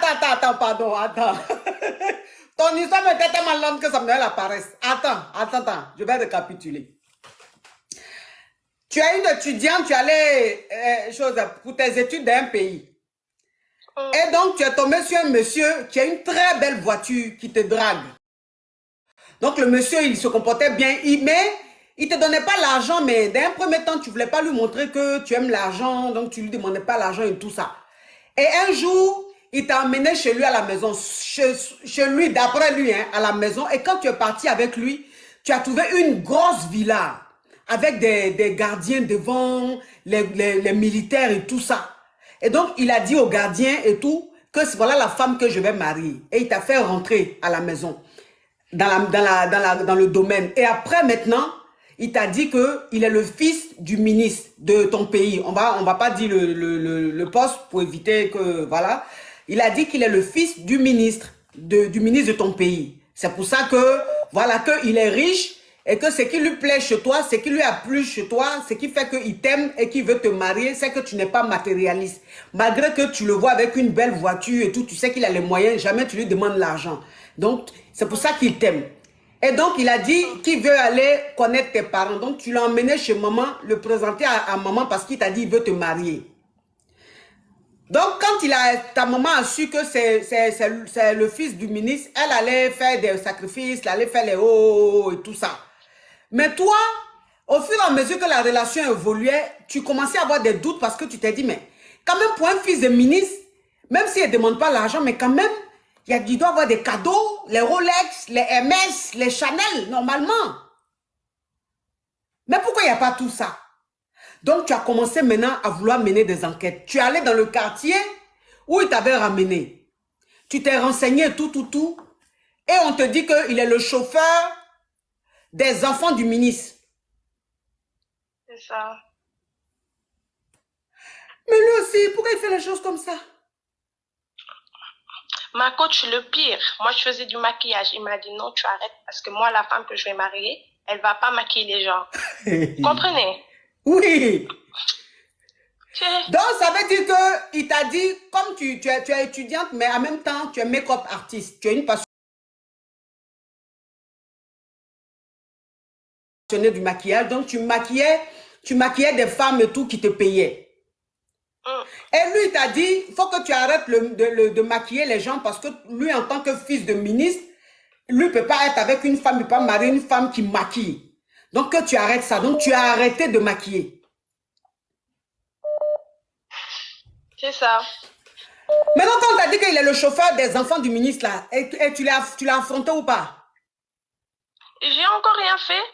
attends, pardon, attends. Ton histoire me était tellement longue que ça me donne la paresse. Attends, je vais récapituler. Tu es une étudiante, tu allais pour tes études dans un pays. Et donc, tu es tombé sur un monsieur qui a une très belle voiture qui te drague. Donc, le monsieur, il se comportait bien, mais il ne te donnait pas l'argent, mais d'un premier temps, tu ne voulais pas lui montrer que tu aimes l'argent, donc tu ne lui demandais pas l'argent et tout ça. Et un jour, il t'a emmené chez lui à la maison, chez lui, d'après lui, hein, à la maison. Et quand tu es parti avec lui, tu as trouvé une grosse villa avec des gardiens devant, les militaires et tout ça. Et donc, il a dit aux gardiens et tout, que voilà la femme que je vais marier. Et il t'a fait rentrer à la maison, dans le domaine. Et après, maintenant, il t'a dit qu'il est le fils du ministre de ton pays. On va pas dire le poste pour éviter que, voilà. Il a dit qu'il est le fils du ministre de ton pays. C'est pour ça que, voilà, qu'il est riche et que ce qui lui plaît chez toi, ce qui lui a plu chez toi, ce qui fait qu'il t'aime et qu'il veut te marier, c'est que tu n'es pas matérialiste. Malgré que tu le vois avec une belle voiture et tout, tu sais qu'il a les moyens, jamais tu lui demandes l'argent. Donc, c'est pour ça qu'il t'aime. Et donc, il a dit qu'il veut aller connaître tes parents. Donc, tu l'as emmené chez maman, le présenter à maman parce qu'il t'a dit qu'il veut te marier. Donc, quand ta maman a su que c'est le fils du ministre, elle allait faire des sacrifices, elle allait faire les hauts et tout ça. Mais toi, au fur et à mesure que la relation évoluait, tu commençais à avoir des doutes parce que tu t'es dit, mais quand même pour un fils de ministre, même s'il ne demande pas l'argent, mais quand même, il doit avoir des cadeaux, les Rolex, les MS, les Chanel, normalement. Mais pourquoi il n'y a pas tout ça? Donc, tu as commencé maintenant à vouloir mener des enquêtes. Tu es allé dans le quartier où il t'avait ramené. Tu t'es renseigné, tout. Et on te dit qu'il est le chauffeur des enfants du ministre. C'est ça. Mais lui aussi, pourquoi il fait les choses comme ça? Ma coach, le pire, moi je faisais du maquillage. Il m'a dit non, tu arrêtes parce que moi, la femme que je vais marier, elle va pas maquiller les gens. Comprenez? Oui. Donc, ça veut dire qu'il t'a dit, comme tu es étudiante, mais en même temps, tu es make-up artiste. Tu es une passionnée du maquillage. Donc, tu maquillais des femmes et tout qui te payaient. Et lui, il t'a dit, il faut que tu arrêtes de maquiller les gens parce que lui, en tant que fils de ministre, lui ne peut pas être avec une femme, il ne peut pas marier une femme qui maquille. Donc, que tu arrêtes ça. Donc, tu as arrêté de maquiller. C'est ça. Maintenant, quand on t'a dit qu'il est le chauffeur des enfants du ministre, là, et tu l'as affronté ou pas? J'ai encore rien fait.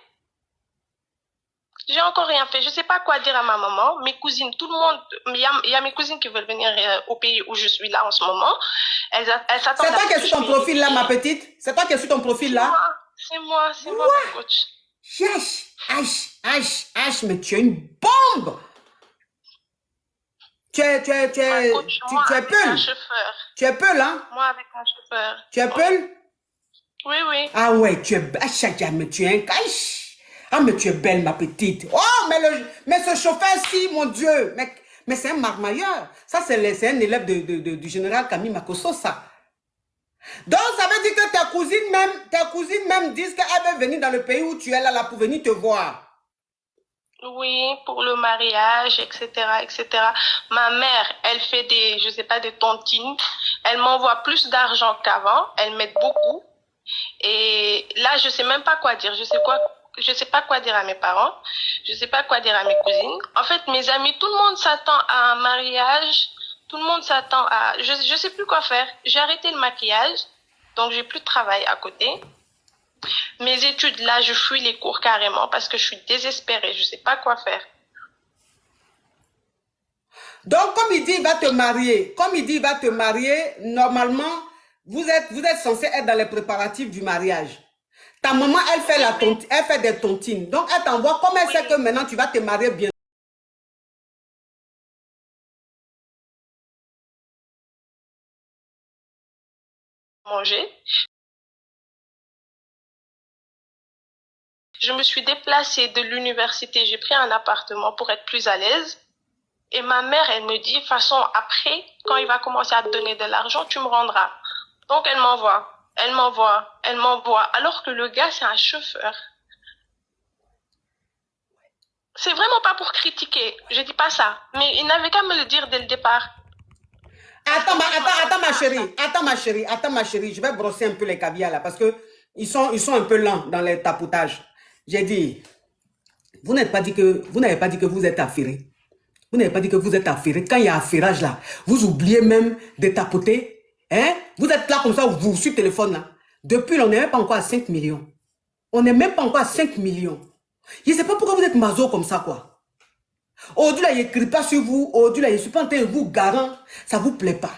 J'ai encore rien fait. Je ne sais pas quoi dire à ma maman. Mes cousines, tout le monde, il y a mes cousines qui veulent venir au pays où je suis là en ce moment. Elles s'attendent à... C'est toi qui es sur ton profil là, ma petite? C'est toi qui es sur ton profil là? C'est moi, ma coach. Mais tu es une bombe! Tu es Peul. Tu es Peul, hein? Moi avec un chauffeur. Tu es Peul? Oui. Ah ouais, tu es... mais tu es un cache. Ah, mais tu es belle, ma petite. Oh, mais ce chauffeur-ci, mon Dieu. Mais c'est un marmailleur. Ça, c'est un élève du général Camille Makosso, ça. Donc, ça veut dire que tes cousines même disent qu'elles veulent venir dans le pays où tu es là pour venir te voir. Oui, pour le mariage, etc., etc. Ma mère, elle fait je sais pas, des tontines. Elle m'envoie plus d'argent qu'avant. Elle m'aide beaucoup. Et là, je sais même pas quoi dire. Je sais pas quoi dire à mes parents. Je sais pas quoi dire à mes cousines. En fait, mes amis, tout le monde s'attend à un mariage. Tout le monde s'attend à... Je sais plus quoi faire. J'ai arrêté le maquillage. Donc, j'ai plus de travail à côté. Mes études, là, je fuis les cours carrément parce que je suis désespérée. Je sais pas quoi faire. Donc, comme il dit, il va te marier. Comme il dit, il va te marier, normalement, vous êtes censé être dans les préparatifs du mariage. Ta maman, elle fait des tontines. Donc, elle t'envoie, comme elle sait que maintenant, tu vas te marier bien. Manger. Je me suis déplacée de l'université. J'ai pris un appartement pour être plus à l'aise. Et ma mère, elle me dit, de toute façon, après, quand il va commencer à te donner de l'argent, tu me rendras. Donc, elle m'envoie. Alors que le gars, c'est un chauffeur. C'est vraiment pas pour critiquer, je dis pas ça. Mais il n'avait qu'à me le dire dès le départ. Attends, ma chérie, je vais brosser un peu les caviars là, parce que ils sont un peu lents dans les tapotages. J'ai dit, vous n'avez pas dit que vous êtes affairé. Vous n'avez pas dit que vous êtes affairé. Quand il y a affairage là, vous oubliez même de tapoter. Hein? Vous êtes là comme ça, vous sur le téléphone là. Depuis, on n'est même pas encore à 5 millions. On n'est même pas encore à 5 millions. Je ne sais pas pourquoi vous êtes maso comme ça, quoi. Aujourd'hui, là, il n'écrit pas sur vous. Aujourd'hui, là, je ne suis pas en train de vous garant. Ça ne vous plaît pas.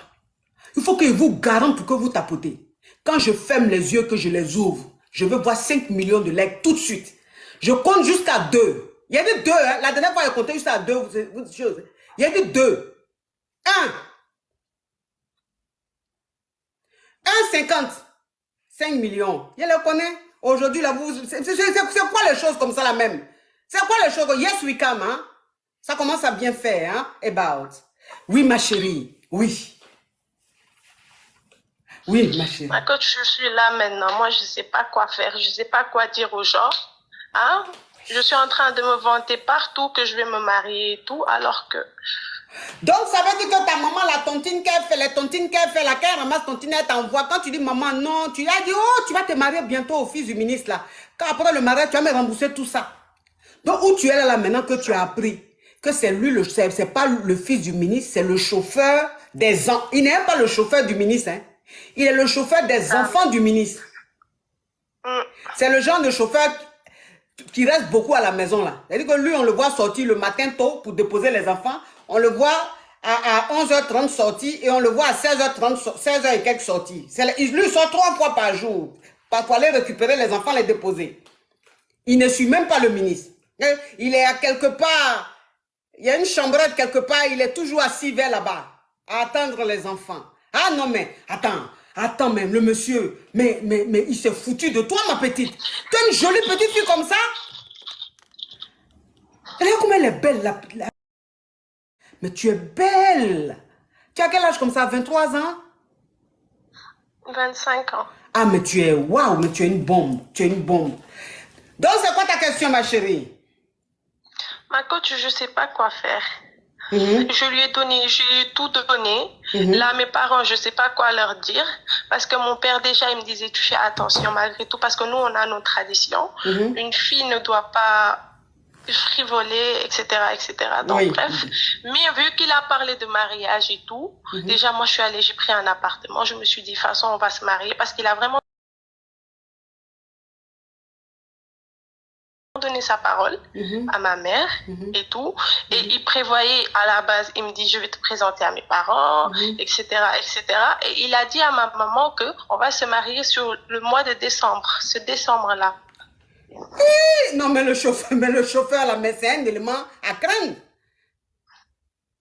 Il faut que je vous garant pour que vous tapotez. Quand je ferme les yeux, que je les ouvre, je veux voir 5 millions de likes tout de suite. Je compte jusqu'à 2. Il y a des 2. Hein. La dernière fois, je comptais jusqu'à 2. Il y a des 2. 1. 1,50. 5 millions. Je le connais. Aujourd'hui, là, c'est quoi les choses comme ça, là même? C'est quoi les choses? Yes, we come, hein? Ça commence à bien faire, hein? About. Oui, ma chérie. Oui. Oui, ma chérie. Quand je suis là maintenant, moi, je ne sais pas quoi faire. Je ne sais pas quoi dire aux gens. Hein? Je suis en train de me vanter partout que je vais me marier et tout, alors que... Donc, ça veut dire que ta maman, la tontine qu'elle fait, les tontines qu'elle fait, la qu'elle ramasse tontine, elle t'envoie. Quand tu dis maman, non, tu as dit, oh, tu vas te marier bientôt au fils du ministre, là. Quand après le mariage, tu vas me rembourser tout ça. Donc, où tu es là maintenant que tu as appris que c'est lui, c'est pas le fils du ministre, c'est le chauffeur des enfants. Il n'est même pas le chauffeur du ministre, hein. Il est le chauffeur des enfants du ministre. C'est le genre de chauffeur qui reste beaucoup à la maison, là. C'est-à-dire que lui, on le voit sortir le matin tôt pour déposer les enfants. On le voit à 11h30 sorti et on le voit à 16h30, 16h et quelques sorties. Lui, il sort 3 fois par jour pour aller récupérer les enfants, les déposer. Il ne suit même pas le ministre. Il est à quelque part, il y a une chambrette quelque part, il est toujours assis vers là-bas, à attendre les enfants. Ah non, mais attends, même le monsieur, mais il s'est foutu de toi, ma petite. Tu es une jolie petite fille comme ça. Regarde comme elle est belle, mais tu es belle. Tu as quel âge comme ça? 23 ans? 25 ans. Ah, mais tu es, waouh, mais tu es une bombe. Tu es une bombe. Donc, c'est quoi ta question, ma chérie? Ma coach, je ne sais pas quoi faire. Je lui ai tout donné. Là, mes parents, je ne sais pas quoi leur dire. Parce que mon père, déjà, il me disait, tu fais attention malgré tout. Parce que nous, on a nos traditions. Une fille ne doit pas frivoler, etc., etc. Donc, Oui. bref. Mais vu qu'il a parlé de mariage et tout, déjà, moi, je suis allée, j'ai pris un appartement. Je me suis dit, de toute façon, on va se marier. Parce qu'il a vraiment donné sa parole à ma mère et tout. Et il prévoyait à la base, il me dit, je vais te présenter à mes parents, etc., etc. Et il a dit à ma maman qu'on va se marier sur le mois de décembre, ce décembre-là. Non, mais le chauffeur, là, mais c'est un élément à craindre.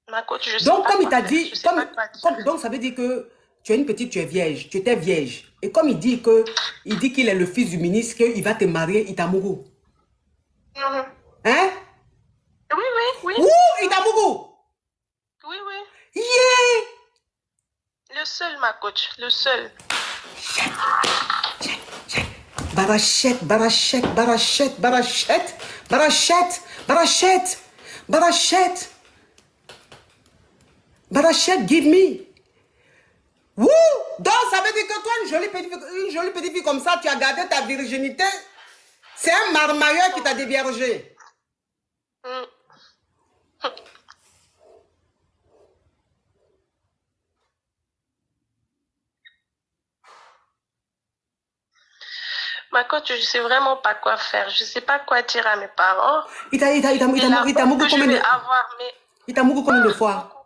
Ma coach, je sais Donc, pas comme il quoi t'a faire. dit, Je sais pas quoi dire. donc ça veut dire que tu es une petite, tu es vierge, tu étais vierge. Et comme il dit qu'il est le fils du ministre, qu'il va te marier, il t'a mouru. Hein? Oui, oui, oui. Ouh, il t'a mouru. Oui, oui. Yeah! Le seul, ma coach, le seul. Barachette, barachette, barachette, barachette, barachette, barachette, barachette. Barachette, give me. Wouh! Donc, ça veut dire que toi, une jolie petite fille comme ça, tu as gardé ta virginité. C'est un marmailleur qui t'a déviergé. Ma coach, je sais vraiment pas quoi faire. Je sais pas quoi dire à mes parents. Il t'a mouru combien de fois? Il t'a mouru combien de fois?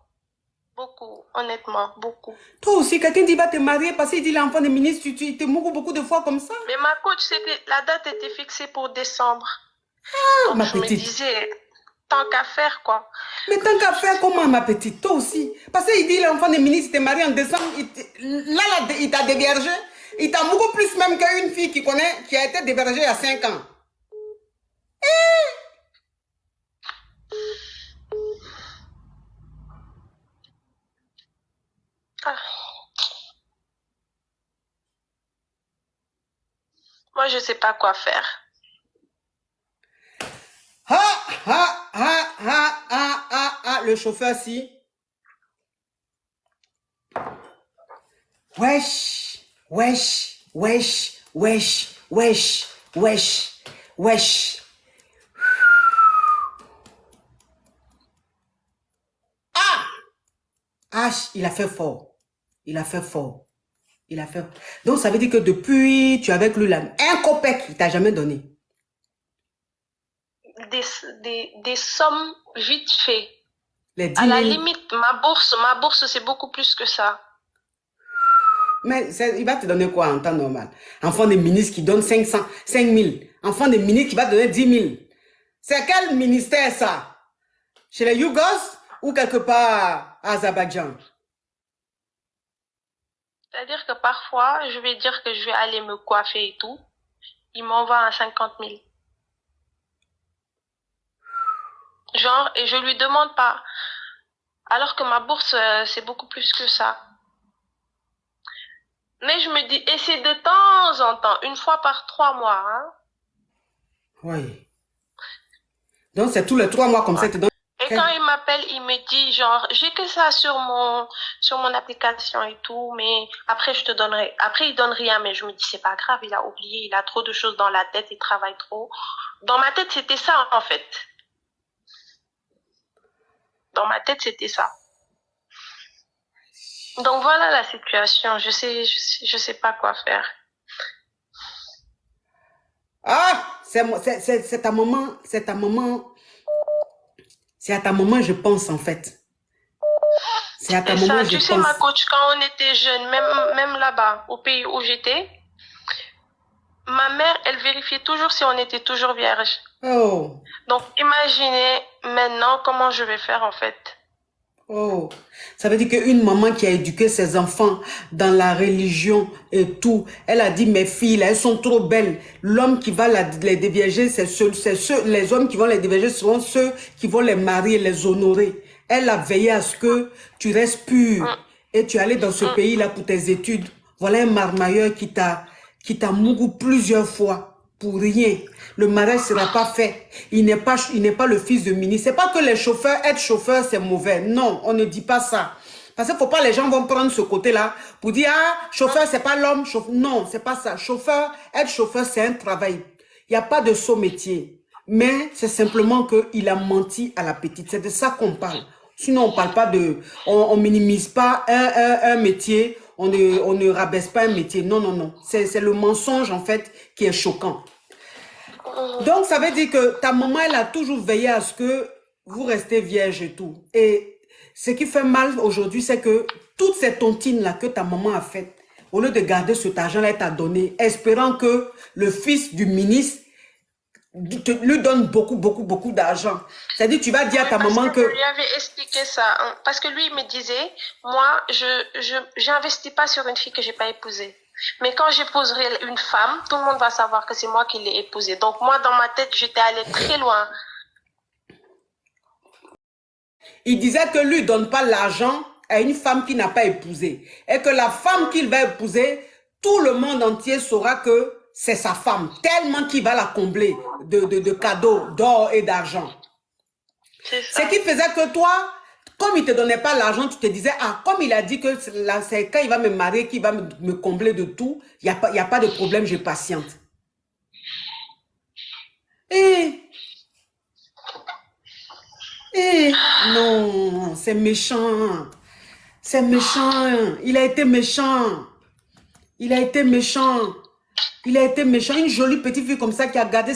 Beaucoup, honnêtement, beaucoup. Toi aussi, quelqu'un dit va te marier parce qu'il dit l'enfant de ministre, tu te mouru beaucoup de fois comme ça. Mais ma coach, c'est que la date était fixée pour décembre. Donc, ma je me petite. disais, tant qu'à faire, quoi. Mais tant qu'à faire, comment, ma petite? Toi aussi. Parce qu'il dit l'enfant de ministre, il t'est marié en décembre, là, il t'a déviergé. Il t'a beaucoup plus même qu'une fille qui a été déviergée il y a 5 ans. Moi, je sais pas quoi faire. Le chauffeur, si. Wesh, wesh, wesh, wesh, wesh, wesh, wesh. H, il a fait fort. Il a fait fort. Il a fait. Donc, ça veut dire que depuis, tu es avec lui là, un copec, il t'a jamais donné. Des sommes vite fait. Les 10 À 000. la limite, ma bourse, c'est beaucoup plus que ça. Mais il va te donner quoi en temps normal? Enfant de ministre qui donne 500, 5 000. Enfant de ministre qui va donner 10 000. C'est quel ministère ça? Chez les Yougos ou quelque part à Azerbaïdjan? C'est-à-dire que parfois, je vais dire que je vais aller me coiffer et tout. Il m'envoie à 50 000. Genre, et je lui demande pas. Alors que ma bourse, c'est beaucoup plus que ça. Mais je me dis, et c'est de temps en temps, une fois par 3 mois. Hein? Oui. Donc, c'est tous les 3 mois comme ça. Et quand il m'appelle, il me dit, genre, j'ai que ça sur mon application et tout, mais après, je te donnerai. Après, il donne rien, mais je me dis, c'est pas grave, il a oublié, il a trop de choses dans la tête, il travaille trop. Dans ma tête, c'était ça, en fait. Dans ma tête, c'était ça. Donc voilà la situation. Je sais pas quoi faire. Ah, c'est ta maman, c'est ta maman. C'est à ta maman, je pense, en fait. C'est à ta maman, je pense. Tu sais, ma coach, quand on était jeune, même là-bas, au pays où j'étais, ma mère, elle vérifiait toujours si on était toujours vierge. Oh. Donc, imaginez maintenant comment je vais faire, en fait. Oh, ça veut dire qu'une maman qui a éduqué ses enfants dans la religion et tout, elle a dit, mes filles, là, elles sont trop belles. L'homme qui va les dévierger, les hommes qui vont les dévierger seront ceux qui vont les marier, les honorer. Elle a veillé à ce que tu restes pur et tu es allé dans ce pays-là pour tes études. Voilà un marmailleur qui t'a mouru plusieurs fois. Pour rien. Le mariage ne sera pas fait. Il n'est pas le fils de ministre. C'est pas que les chauffeurs, être chauffeur, c'est mauvais. Non, on ne dit pas ça. Parce qu'il faut pas, les gens vont prendre ce côté-là pour dire, ah, chauffeur, c'est pas l'homme. Non, c'est pas ça. Être chauffeur, c'est un travail. Il n'y a pas de saut métier. Mais c'est simplement qu'il a menti à la petite. C'est de ça qu'on parle. Sinon, on parle pas de, on minimise pas un métier. On ne rabaisse pas un métier. Non, non, non. C'est le mensonge, en fait, qui est choquant. Donc, ça veut dire que ta maman, elle a toujours veillé à ce que vous restez vierge et tout. Et ce qui fait mal aujourd'hui, c'est que toutes ces tontines-là que ta maman a faites, au lieu de garder cet argent-là, elle t'a donné, espérant que le fils du ministre lui donne beaucoup d'argent. C'est-à-dire, tu vas dire à ta maman que... Je lui avais expliqué ça. Hein, parce que lui, il me disait, moi, je n'investis pas sur une fille que je n'ai pas épousée. Mais quand j'épouserai une femme, tout le monde va savoir que c'est moi qui l'ai épousée. Donc, moi, dans ma tête, j'étais allée très loin. Il disait que lui ne donne pas l'argent à une femme qu'il n'a pas épousée. Et que la femme qu'il va épouser, tout le monde entier saura que c'est sa femme. Tellement qu'il va la combler de cadeaux, d'or et d'argent. Ce qui faisait que toi, comme il ne te donnait pas l'argent, tu te disais, ah, comme il a dit que c'est quand il va me marier, qu'il va me combler de tout, il n'y a pas de problème, je patiente. Non, c'est méchant. C'est méchant. Il a été méchant. Il a été méchant. Il a été méchant. Une jolie petite fille comme ça qui a gardé